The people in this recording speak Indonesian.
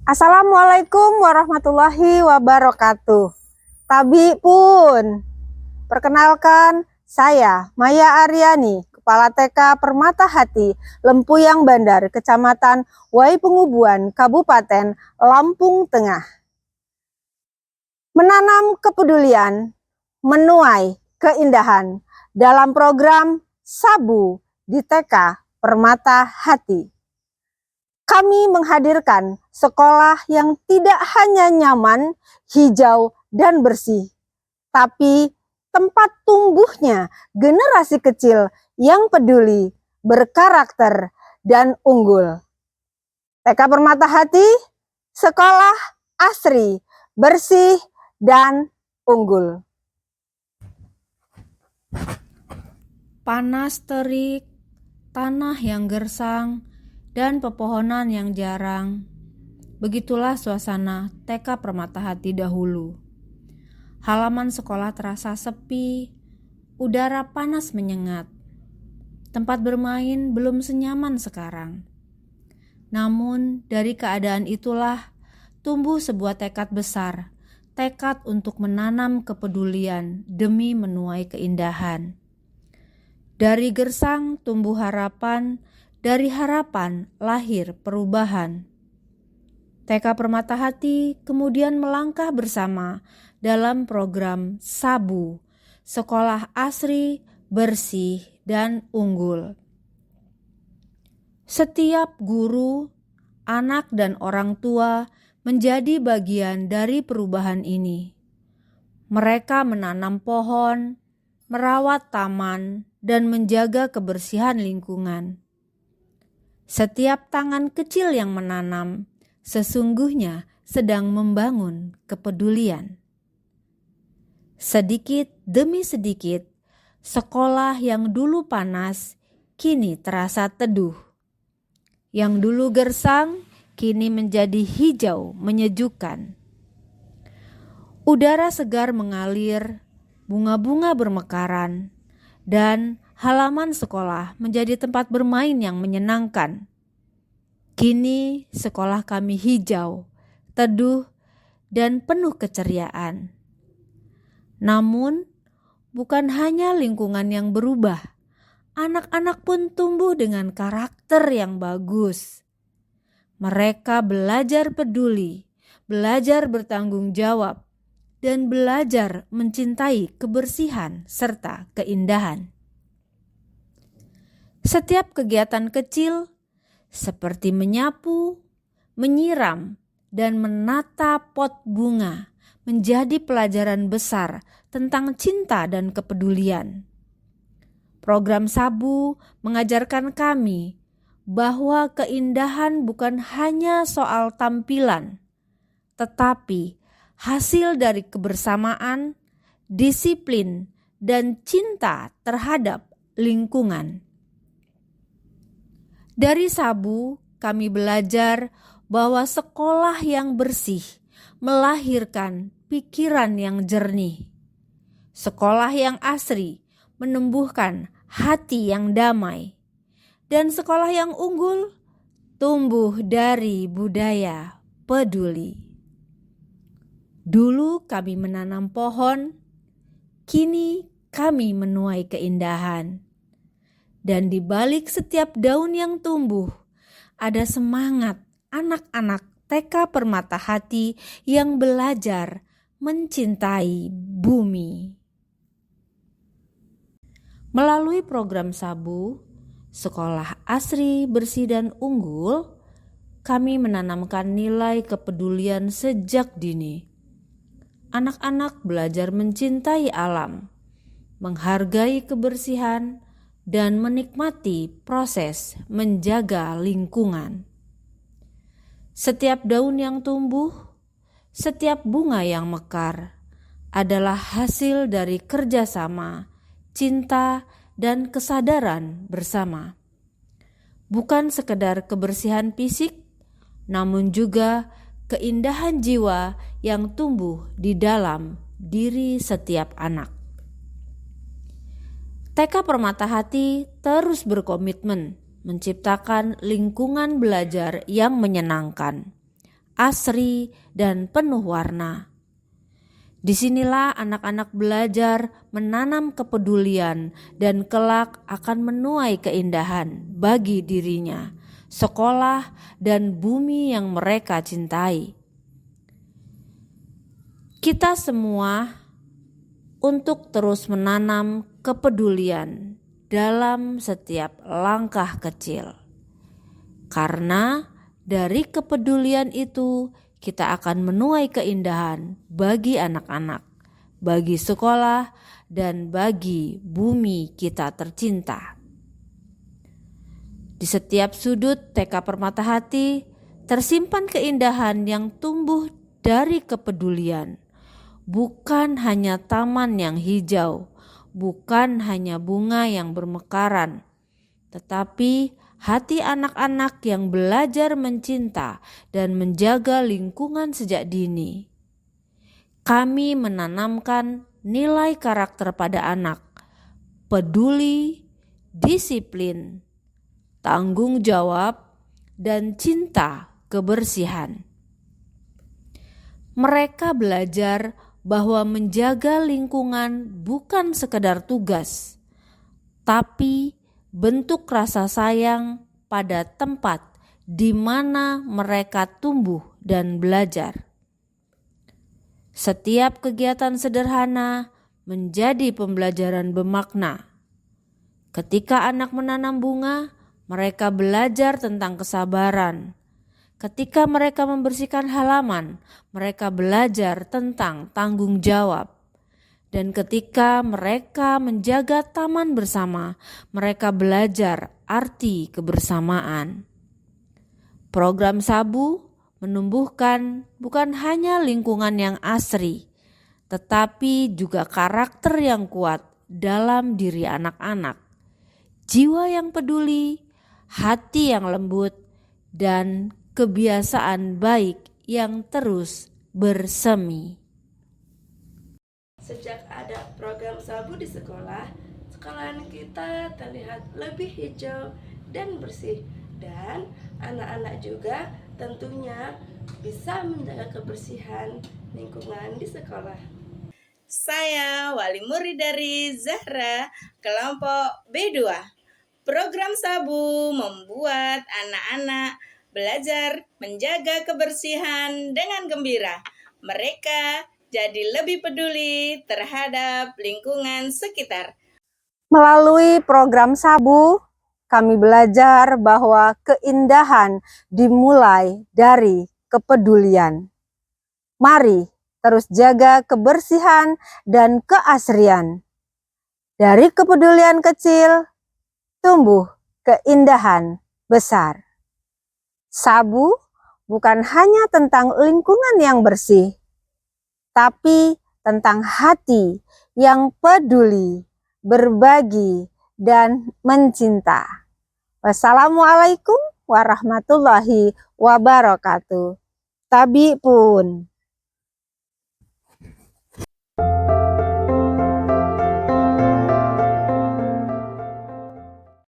Assalamualaikum warahmatullahi wabarakatuh. Tabi pun, perkenalkan saya Maya Aryani, Kepala TK Permata Hati, Lempuyang Bandar, Kecamatan Waipungubuan, Kabupaten Lampung Tengah. Menanam kepedulian, menuai keindahan dalam program Sabu di TK Permata Hati. Kami menghadirkan sekolah yang tidak hanya nyaman, hijau, dan bersih, tapi tempat tumbuhnya generasi kecil yang peduli, berkarakter, dan unggul. TK Permata Hati, sekolah asri, bersih, dan unggul. Panas terik, tanah yang gersang, dan pepohonan yang jarang. Begitulah suasana TK Permata Hati dahulu. Halaman sekolah terasa sepi, udara panas menyengat. Tempat bermain belum senyaman sekarang. Namun dari keadaan itulah tumbuh sebuah tekad besar, tekad untuk menanam kepedulian demi menuai keindahan. Dari gersang tumbuh harapan, dari harapan lahir perubahan. TK Permata Hati kemudian melangkah bersama dalam program Sabu, sekolah asri, bersih, dan unggul. Setiap guru, anak, dan orang tua menjadi bagian dari perubahan ini. Mereka menanam pohon, merawat taman, dan menjaga kebersihan lingkungan. Setiap tangan kecil yang menanam sesungguhnya sedang membangun kepedulian. Sedikit demi sedikit, sekolah yang dulu panas kini terasa teduh. Yang dulu gersang kini menjadi hijau menyejukkan. Udara segar mengalir, bunga-bunga bermekaran, dan halaman sekolah menjadi tempat bermain yang menyenangkan. Kini sekolah kami hijau, teduh, dan penuh keceriaan. Namun, bukan hanya lingkungan yang berubah, anak-anak pun tumbuh dengan karakter yang bagus. Mereka belajar peduli, belajar bertanggung jawab, dan belajar mencintai kebersihan serta keindahan. Setiap kegiatan kecil seperti menyapu, menyiram, dan menata pot bunga menjadi pelajaran besar tentang cinta dan kepedulian. Program Sabu mengajarkan kami bahwa keindahan bukan hanya soal tampilan, tetapi hasil dari kebersamaan, disiplin, dan cinta terhadap lingkungan. Dari Sabu, kami belajar bahwa sekolah yang bersih melahirkan pikiran yang jernih. Sekolah yang asri menumbuhkan hati yang damai. Dan sekolah yang unggul tumbuh dari budaya peduli. Dulu kami menanam pohon, kini kami menuai keindahan. Dan di balik setiap daun yang tumbuh, ada semangat anak-anak TK Permata Hati yang belajar mencintai bumi. Melalui program Sabu, sekolah asri, bersih, dan unggul, kami menanamkan nilai kepedulian sejak dini. Anak-anak belajar mencintai alam, menghargai kebersihan, dan menikmati proses menjaga lingkungan. Setiap daun yang tumbuh, setiap bunga yang mekar adalah hasil dari kerjasama, cinta, dan kesadaran bersama. Bukan sekedar kebersihan fisik, namun juga keindahan jiwa yang tumbuh di dalam diri setiap anak. TK Permata Hati terus berkomitmen menciptakan lingkungan belajar yang menyenangkan, asri, dan penuh warna. Disinilah anak-anak belajar menanam kepedulian dan kelak akan menuai keindahan bagi dirinya, sekolah, dan bumi yang mereka cintai. Kita semua untuk terus menanam kepedulian dalam setiap langkah kecil. Karena dari kepedulian itu kita akan menuai keindahan bagi anak-anak, bagi sekolah, dan bagi bumi kita tercinta. Di setiap sudut TK Permata Hati tersimpan keindahan yang tumbuh dari kepedulian. Bukan hanya taman yang hijau, bukan hanya bunga yang bermekaran, tetapi hati anak-anak yang belajar mencinta dan menjaga lingkungan sejak dini. Kami menanamkan nilai karakter pada anak, peduli, disiplin, tanggung jawab, dan cinta kebersihan. Mereka belajar bahwa menjaga lingkungan bukan sekedar tugas, tapi bentuk rasa sayang pada tempat di mana mereka tumbuh dan belajar. Setiap kegiatan sederhana menjadi pembelajaran bermakna. Ketika anak menanam bunga, mereka belajar tentang kesabaran. Ketika mereka membersihkan halaman, mereka belajar tentang tanggung jawab. Dan ketika mereka menjaga taman bersama, mereka belajar arti kebersamaan. Program Sabu menumbuhkan bukan hanya lingkungan yang asri, tetapi juga karakter yang kuat dalam diri anak-anak. Jiwa yang peduli, hati yang lembut, dan kebiasaan baik yang terus bersemi. Sejak ada program Sabu di sekolah, sekolahan kita terlihat lebih hijau dan bersih, dan anak-anak juga tentunya bisa menjaga kebersihan lingkungan di sekolah. Saya wali murid dari Zahra, kelompok B2. Program Sabu membuat anak-anak belajar menjaga kebersihan dengan gembira. Mereka jadi lebih peduli terhadap lingkungan sekitar. Melalui program Sabu, kami belajar bahwa keindahan dimulai dari kepedulian. Mari terus jaga kebersihan dan keasrian. Dari kepedulian kecil, tumbuh keindahan besar. Sabu bukan hanya tentang lingkungan yang bersih, tapi tentang hati yang peduli, berbagi, dan mencinta. Wassalamualaikum warahmatullahi wabarakatuh. Tabi pun.